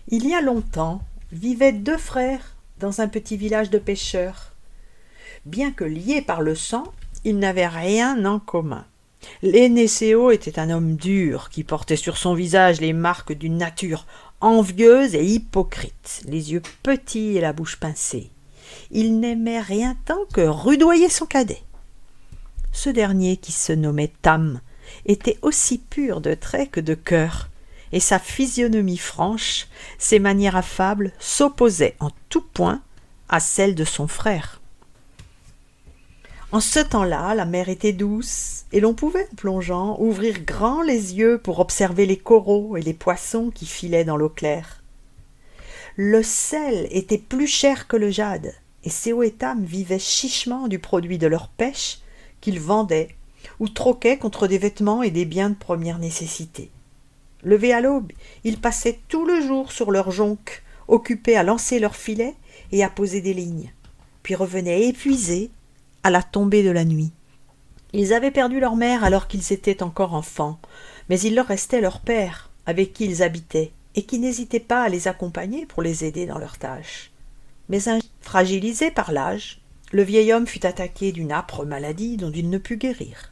Il y a longtemps, vivaient deux frères dans un petit village de pêcheurs. Bien que liés par le sang, ils n'avaient rien en commun. L'aîné Séo était un homme dur qui portait sur son visage les marques d'une nature envieuse et hypocrite, les yeux petits et la bouche pincée. Il n'aimait rien tant que rudoyer son cadet. Ce dernier, qui se nommait Tam, était aussi pur de traits que de cœur, et sa physionomie franche, ses manières affables, s'opposaient en tout point à celles de son frère. En ce temps-là, la mer était douce, et l'on pouvait, en plongeant, ouvrir grand les yeux pour observer les coraux et les poissons qui filaient dans l'eau claire. Le sel était plus cher que le jade, et Séo et Tam vivaient chichement du produit de leur pêche qu'ils vendaient ou troquaient contre des vêtements et des biens de première nécessité. Levés à l'aube, ils passaient tout le jour sur leurs jonques, occupés à lancer leurs filets et à poser des lignes, puis revenaient épuisés à la tombée de la nuit. Ils avaient perdu leur mère alors qu'ils étaient encore enfants, mais il leur restait leur père, avec qui ils habitaient, et qui n'hésitait pas à les accompagner pour les aider dans leurs tâches. Mais fragilisé par l'âge, le vieil homme fut attaqué d'une âpre maladie dont il ne put guérir.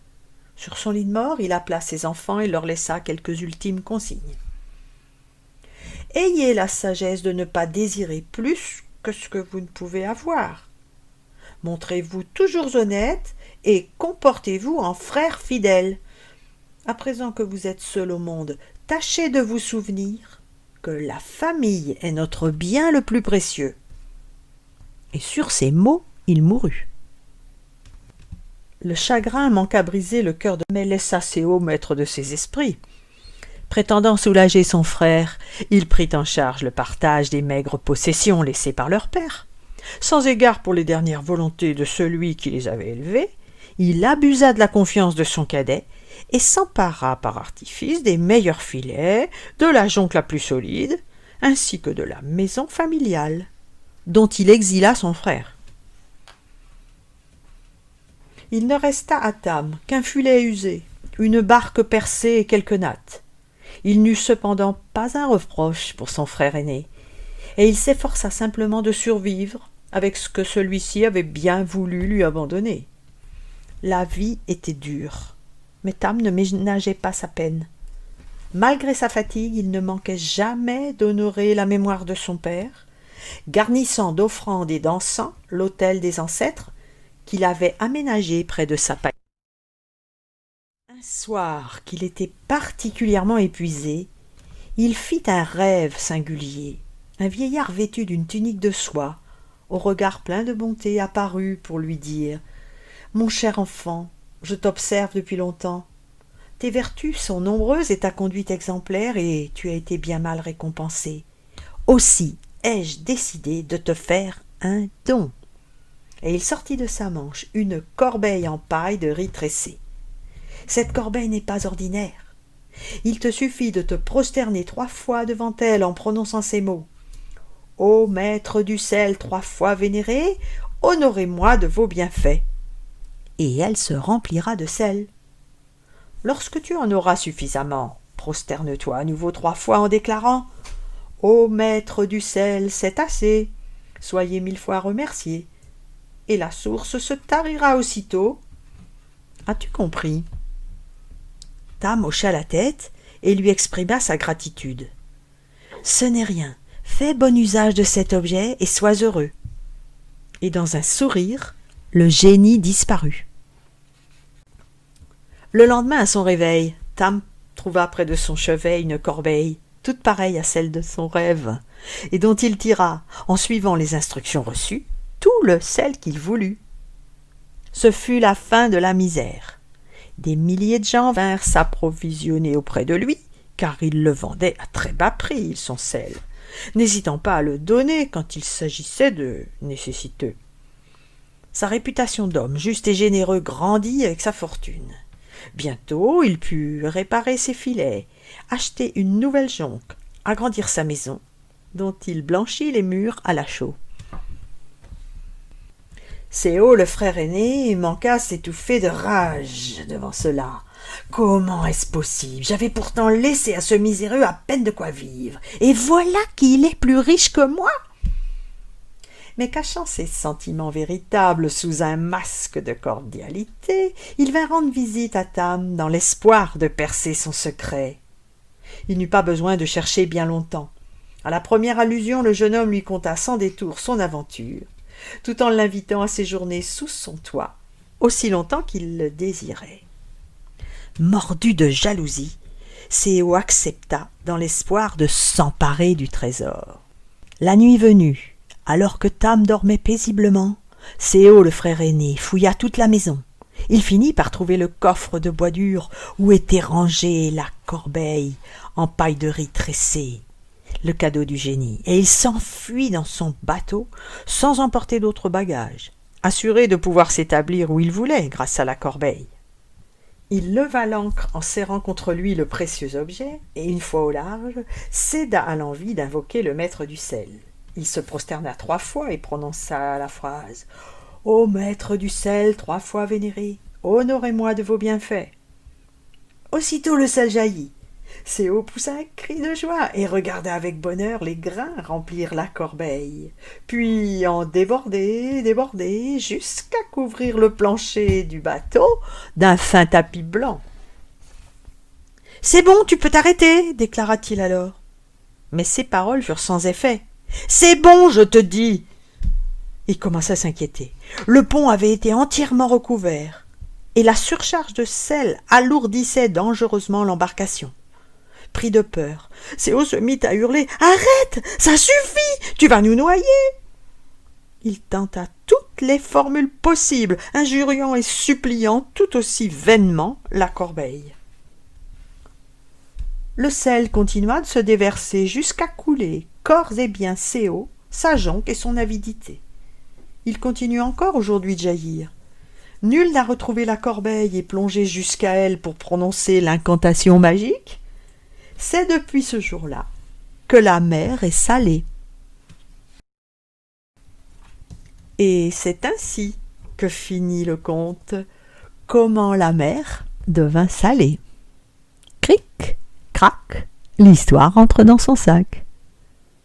Sur son lit de mort, il appela ses enfants et leur laissa quelques ultimes consignes. Ayez la sagesse de ne pas désirer plus que ce que vous ne pouvez avoir. Montrez-vous toujours honnête et comportez-vous en frère fidèle. À présent que vous êtes seul au monde, tâchez de vous souvenir que la famille est notre bien le plus précieux. Et sur ces mots, il mourut. Le chagrin manqua briser le cœur de mais laissa Séo maître de ses esprits. Prétendant soulager son frère, il prit en charge le partage des maigres possessions laissées par leur père. Sans égard pour les dernières volontés de celui qui les avait élevés, il abusa de la confiance de son cadet et s'empara par artifice des meilleurs filets, de la jonque la plus solide, ainsi que de la maison familiale, dont il exila son frère. Il ne resta à Tam qu'un filet usé, une barque percée et quelques nattes. Il n'eut cependant pas un reproche pour son frère aîné, et il s'efforça simplement de survivre avec ce que celui-ci avait bien voulu lui abandonner. La vie était dure, mais Tam ne ménageait pas sa peine. Malgré sa fatigue, il ne manquait jamais d'honorer la mémoire de son père, garnissant d'offrandes et d'encens l'autel des ancêtres qu'il avait aménagé près de sa paille. Un soir qu'il était particulièrement épuisé, il fit un rêve singulier. Un vieillard vêtu d'une tunique de soie, au regard plein de bonté, apparut pour lui dire « Mon cher enfant, je t'observe depuis longtemps. Tes vertus sont nombreuses et ta conduite exemplaire, et tu as été bien mal récompensé. Aussi ai-je décidé de te faire un don. » Et il sortit de sa manche une corbeille en paille de riz tressé. Cette corbeille n'est pas ordinaire. Il te suffit de te prosterner 3 fois devant elle en prononçant ces mots. « Ô maître du sel 3 fois vénéré, honorez-moi de vos bienfaits. » Et elle se remplira de sel. Lorsque tu en auras suffisamment, prosterne-toi à nouveau 3 fois en déclarant « Ô maître du sel, c'est assez, soyez 1000 fois remercié. » Et la source se tarira aussitôt. As-tu compris? Tam hocha la tête et lui exprima sa gratitude. « Ce n'est rien. Fais bon usage de cet objet et sois heureux. » Et dans un sourire, le génie disparut. Le lendemain, à son réveil, Tam trouva près de son chevet une corbeille, toute pareille à celle de son rêve, et dont il tira, en suivant les instructions reçues, tout le sel qu'il voulut. Ce fut la fin de la misère. Des milliers de gens vinrent s'approvisionner auprès de lui, car il le vendait à très bas prix, son sel, n'hésitant pas à le donner quand il s'agissait de nécessiteux. Sa réputation d'homme juste et généreux grandit avec sa fortune. Bientôt, il put réparer ses filets, acheter une nouvelle jonque, agrandir sa maison, dont il blanchit les murs à la chaux. Séo, le frère aîné, manqua s'étouffer de rage devant cela, Comment est-ce possible? J'avais pourtant laissé à ce miséreux à peine de quoi vivre, et voilà qu'il est plus riche que moi. » Mais cachant ses sentiments véritables sous un masque de cordialité, il vint rendre visite à Tam dans l'espoir de percer son secret. Il n'eut pas besoin de chercher bien longtemps. À la première allusion, le jeune homme lui conta sans détour son aventure, tout en l'invitant à séjourner sous son toit, aussi longtemps qu'il le désirait. Mordu de jalousie, Séo accepta dans l'espoir de s'emparer du trésor. La nuit venue, alors que Tam dormait paisiblement, Séo, le frère aîné, fouilla toute la maison. Il finit par trouver le coffre de bois dur où était rangée la corbeille en paille de riz tressée, le cadeau du génie, et il s'enfuit dans son bateau sans emporter d'autres bagages, assuré de pouvoir s'établir où il voulait grâce à la corbeille. Il leva l'ancre en serrant contre lui le précieux objet, et une fois au large, céda à l'envie d'invoquer le maître du sel. Il se prosterna 3 fois et prononça la phrase « Ô maître du sel 3 fois vénéré, honorez-moi de vos bienfaits !» Aussitôt le sel jaillit. Séo poussa un cri de joie et regarda avec bonheur les grains remplir la corbeille, puis en déborder, jusqu'à couvrir le plancher du bateau d'un fin tapis blanc. « C'est bon, tu peux t'arrêter » déclara-t-il alors. Mais ces paroles furent sans effet. « C'est bon, je te dis !» Il commença à s'inquiéter. Le pont avait été entièrement recouvert, et la surcharge de sel alourdissait dangereusement l'embarcation. Pris de peur, Séo se mit à hurler « Arrête, ça suffit, tu vas nous noyer !» Il tenta toutes les formules possibles, injuriant et suppliant tout aussi vainement la corbeille. Le sel continua de se déverser jusqu'à couler corps et biens Séo, sa jonque et son avidité. Il continue encore aujourd'hui de jaillir. Nul n'a retrouvé la corbeille et plongé jusqu'à elle pour prononcer l'incantation magique. C'est depuis ce jour-là que la mer est salée. Et c'est ainsi que finit le conte « Comment la mer devint salée ». Cric, crac, l'histoire entre dans son sac.